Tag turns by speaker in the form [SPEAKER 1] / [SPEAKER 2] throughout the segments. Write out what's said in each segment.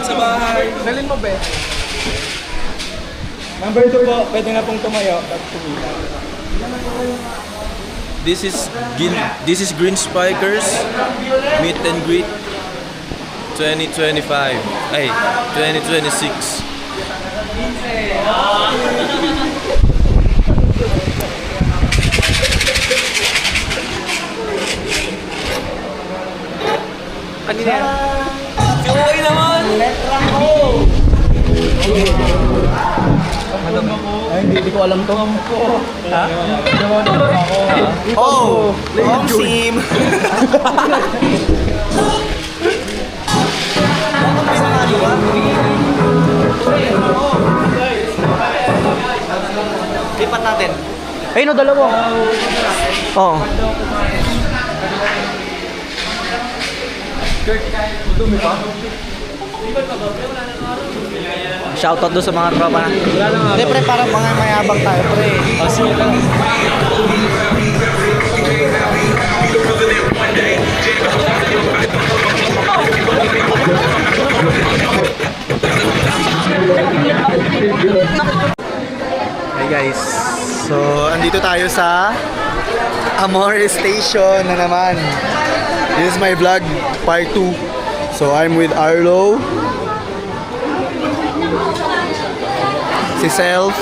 [SPEAKER 1] sa bahay.
[SPEAKER 2] Dalhin mo, be.
[SPEAKER 1] Number 2 po, pwede na pong tumayo at tumita. This is Green Spikers Meet and Greet 2025. Ay, 2026.
[SPEAKER 2] Ano yan?
[SPEAKER 1] Okay naman!
[SPEAKER 2] Ay, hindi ko alam to. Ha?
[SPEAKER 1] Oh! Home team!
[SPEAKER 2] Lipat natin. Ay, no, dalawa. Oo. Shoutout doon sa mga tropa na. Hindi, pre, parang mga mayabang tayo, pre.
[SPEAKER 1] Sige lang.
[SPEAKER 2] Hey guys, so andito tayo sa Amore Station na naman. This is my vlog, part 2. So I'm with Arlo, si Self,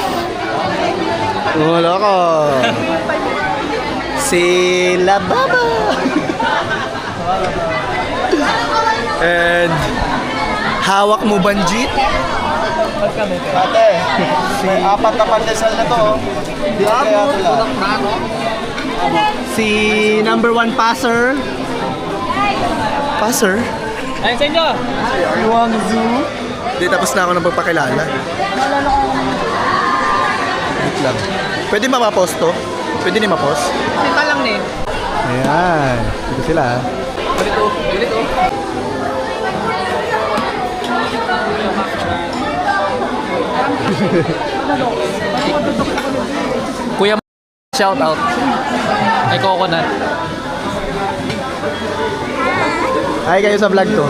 [SPEAKER 2] wala ko, si Lababa, and hawak mo Banjit. Ate, si apat na pandesal na to. Hindi kaya ito lang. Si number 1 passer. Passer?
[SPEAKER 1] Ayun sa inyo!
[SPEAKER 2] Yuang Zhu. Hindi, tapos na ako ng pagpakilala. Wait lang. Pwede mapapost to? Pwede ni mapost?
[SPEAKER 1] Kita lang ni.
[SPEAKER 2] Ayan. Dito sila.
[SPEAKER 1] Ulit o. Kuya, shout out. Ay, Coconut.
[SPEAKER 2] Hi kayo sa vlog ko.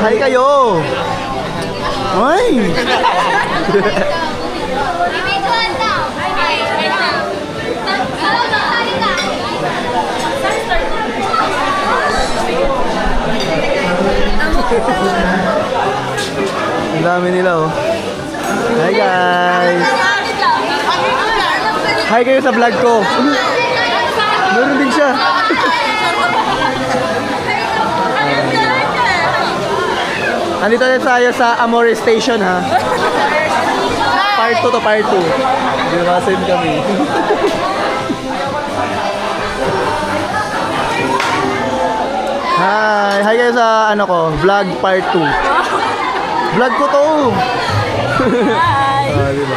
[SPEAKER 2] Hi kayo. Ay. Ang dami nila oh. Hi guys. Hi kayo sa vlog ko. Meron din siya. Andito na tayo sa Amore Station ha. Part 2 to part 2. Dimasin kami. Hi! Hi kayo sa ano ko, vlog part 2. Vlog ko to! Hi! Diba?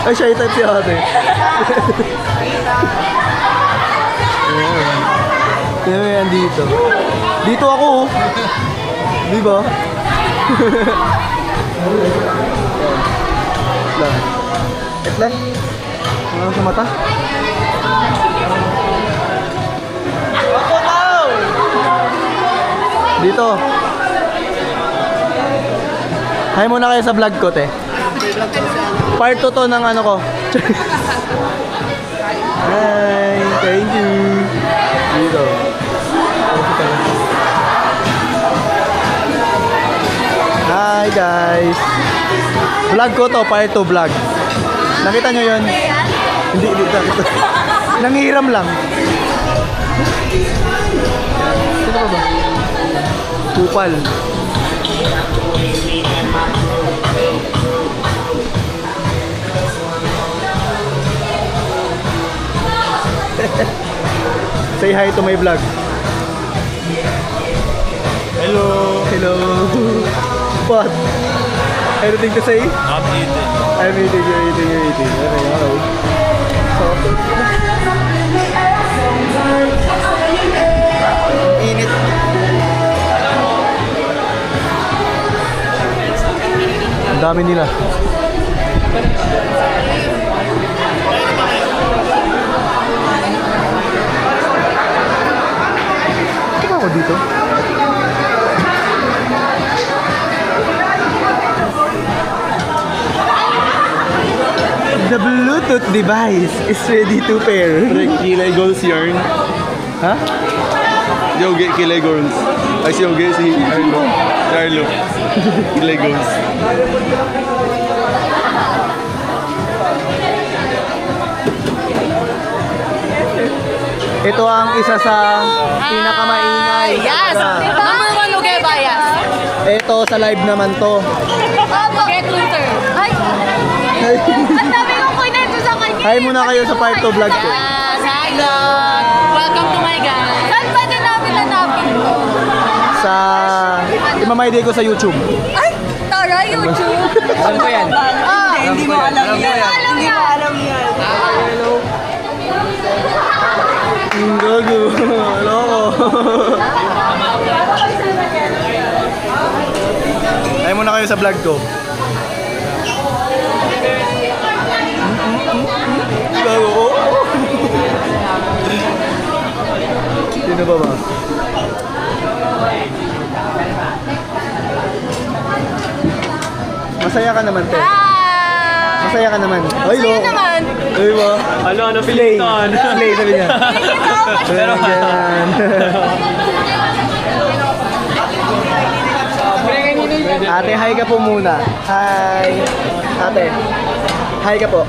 [SPEAKER 2] Ay, shy type si ate. Ayan. Yan dito. Dito ako oh. Diba? Lang. Et lang. Ano sa mata? Dito. Hi muna kayo sa vlog ko, te. Part 2 to ng ano ko. Hi, thank you. Dito. Hi guys. Vlog ko to, part 2 vlog. Nakita nyo yun? Hindi, dito. Nangihiram lang. Sino ba ba? Kupal. Say hi to my vlog.
[SPEAKER 1] Hello!
[SPEAKER 2] Hello. What? Anything to say?
[SPEAKER 1] Not eating.
[SPEAKER 2] I'm eating, you're eating, you're eating. Okay, hello. So, init. Ang dami nila. Ito ba ako dito? The Bluetooth device is ready to pair.
[SPEAKER 3] Kilay goals yarn.
[SPEAKER 2] Ha?
[SPEAKER 3] Yogi, Kilay goals. Ay, si Yogi, si Arlo. Si Arlo. Kilay goals.
[SPEAKER 2] Ito ang isa sa pinakamaingay.
[SPEAKER 4] Yes! Number one, Ugeba, yes.
[SPEAKER 2] Ito sa live naman to.
[SPEAKER 4] Opo. Get Luther. Ay! Ang dami kong kwento sa kanya.
[SPEAKER 2] Hi muna kayo sa part 2 vlog ko.
[SPEAKER 4] Yes, hi God. Welcome to my guys. Saan ba din namin nanapin to?
[SPEAKER 2] Sa imamay ko sa YouTube.
[SPEAKER 4] Ay! Tara, YouTube.
[SPEAKER 1] Alam ko yan.
[SPEAKER 4] Hindi mo alam yan. Hindi mo alam yan.
[SPEAKER 2] Gago. Loko. Hi muna kayo sa vlog ko. Gago. Sino ba ba? Masaya ka naman, te. Masaya ka naman. Ay,
[SPEAKER 4] Masaya
[SPEAKER 2] loko.
[SPEAKER 4] naman.
[SPEAKER 2] Ay, ba?
[SPEAKER 1] Ano,
[SPEAKER 2] Slay. Slay, sabi niya. Pero ganyan. Ate, hi ka po muna. Hi. Ate. Hi ka po.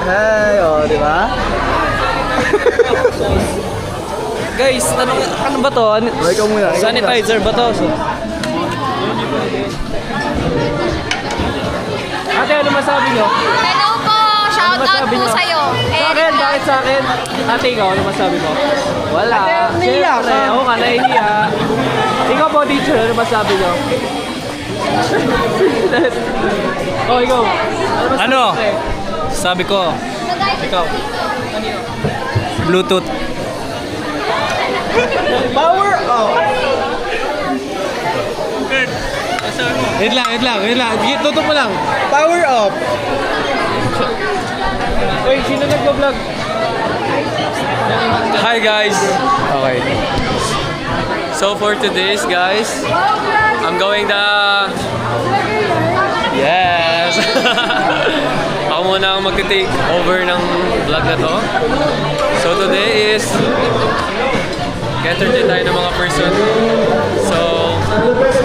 [SPEAKER 2] Hi, oh, di ba?
[SPEAKER 1] Guys, ano ba to?
[SPEAKER 2] Hi ka muna.
[SPEAKER 1] Sanitizer ba to? Ate, ano masabi nyo?
[SPEAKER 4] Hello po. Shout out
[SPEAKER 1] masabi
[SPEAKER 4] po
[SPEAKER 1] nyo?
[SPEAKER 4] sa'yo.
[SPEAKER 1] Sa akin, bakit sa akin? Ate, ikaw, ano masabi mo? Wala.
[SPEAKER 2] naiiyak ka.
[SPEAKER 1] Siyempre, oo ka, naiiyak. Ikaw po, teacher, ano masabi nyo? Oh, ikaw. Ano?
[SPEAKER 5] Ano?
[SPEAKER 1] masabi mo, te? Sabi ko, ikaw. Bluetooth.
[SPEAKER 2] Power off.
[SPEAKER 5] Wait lang. Tutok mo lang.
[SPEAKER 2] Power off.
[SPEAKER 1] Uy, sino nagpa-vlog?
[SPEAKER 5] Hi guys. Okay. So for today's guys, I'm going the... Yes! Ako muna ang magte-take over ng vlog na to. So today is... Entertain tayo ng mga person. So,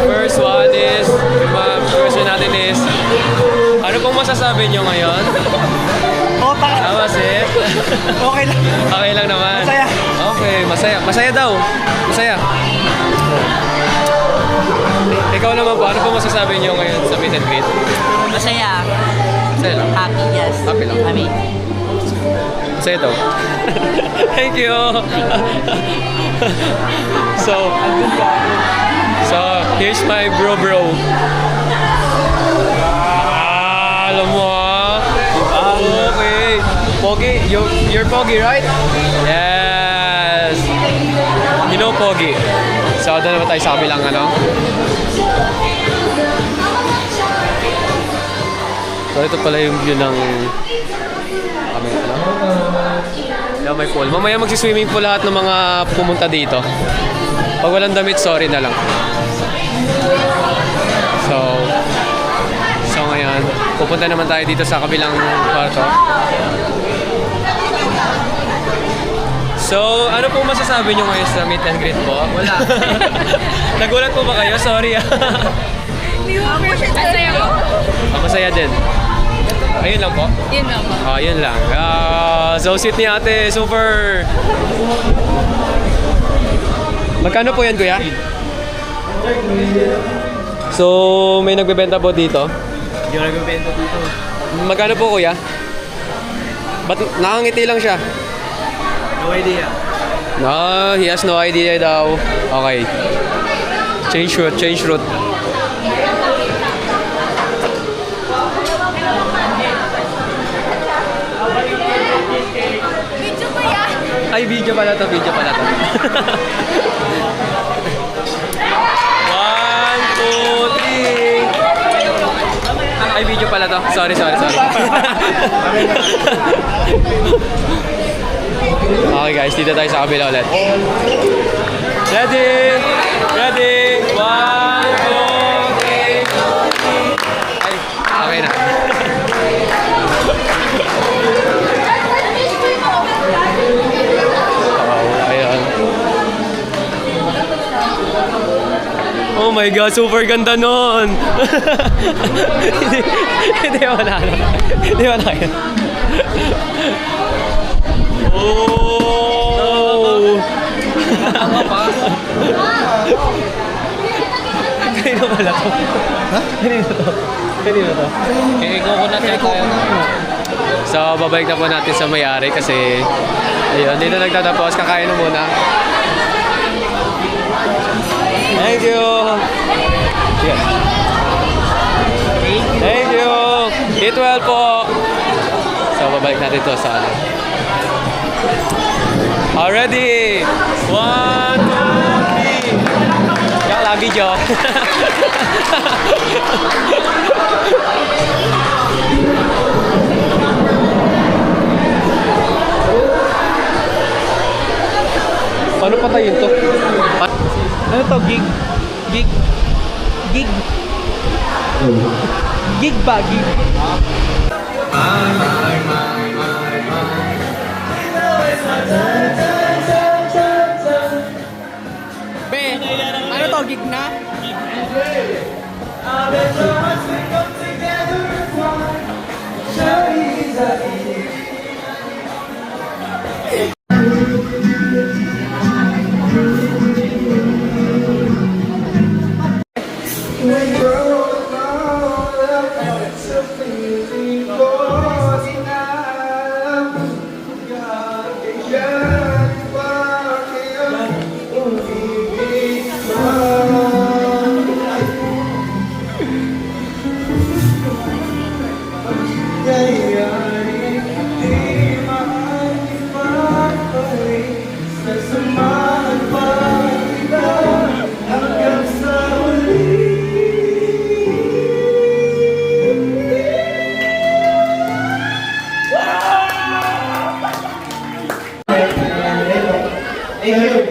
[SPEAKER 5] first one is, yung mga person natin is, ano pong masasabi nyo ngayon? Tama, Seth?
[SPEAKER 2] Okay lang.
[SPEAKER 5] Okay lang naman.
[SPEAKER 2] Masaya.
[SPEAKER 5] Okay, masaya. Masaya daw. Masaya. Ikaw naman ba? Ano po masasabi niyo ngayon sa meet and greet?
[SPEAKER 6] Masaya.
[SPEAKER 5] Masaya lang.
[SPEAKER 6] Happy, yes.
[SPEAKER 5] Happy lang.
[SPEAKER 6] Happy.
[SPEAKER 5] Masaya daw. Thank you. so, here's my bro. Alam mo ah. Okay. Pogi, you're Pogi, right? Yes. You know Pogi. So, doon naman tayo sa kabilang ano. So, ito pala yung view ng kami ano. Yeah, may pool. Mamaya magsiswimming pool lahat ng mga pumunta dito. Pag walang damit, sorry na lang. So ngayon, pupunta naman tayo dito sa kabilang kwarto. So, ano po masasabi nyo ngayon sa meet and greet po? Wala. Nagulat po ba kayo? Sorry ah.
[SPEAKER 4] Masaya po.
[SPEAKER 5] Masaya din. Ayun lang po.
[SPEAKER 4] Yun lang po.
[SPEAKER 5] Yun lang. So, seat ni ate, super... Magkano po yan, kuya? So, may nagbebenta po dito.
[SPEAKER 1] Hindi ko nagbibenta dito.
[SPEAKER 5] Magkano po, kuya? Ba't nakangiti lang siya?
[SPEAKER 1] No idea.
[SPEAKER 5] No, he has no idea daw. Okay. Change route.
[SPEAKER 4] Video ba yan?
[SPEAKER 5] Ay, video pala to. 1, 2, 3. Ay, video pala to. Sorry. Okay guys, dito tayo sa kabila ulit. Ready? 1, 2, 3. Ay, okay na. Oh my God, super ganda nun. Hindi wala na. Hindi wala yun. Oh! Kanino pala to? Ha? Kanino to? Kanino to?
[SPEAKER 1] Kaya coconut yan tayo.
[SPEAKER 5] So, babalik na po natin sa may-ari kasi ayun, dito nagtatapos. Kakain na muna. Thank you! Yeah. Thank you! Eat well po! So, babalik natin to sa ano. Already! 1, 2, 3! Yan lang, video. Paano patayin to?
[SPEAKER 1] Ano to? Gig? Gig? Gig? Gig ba? Gig? Be, ano to? Gig na?
[SPEAKER 2] Ayun.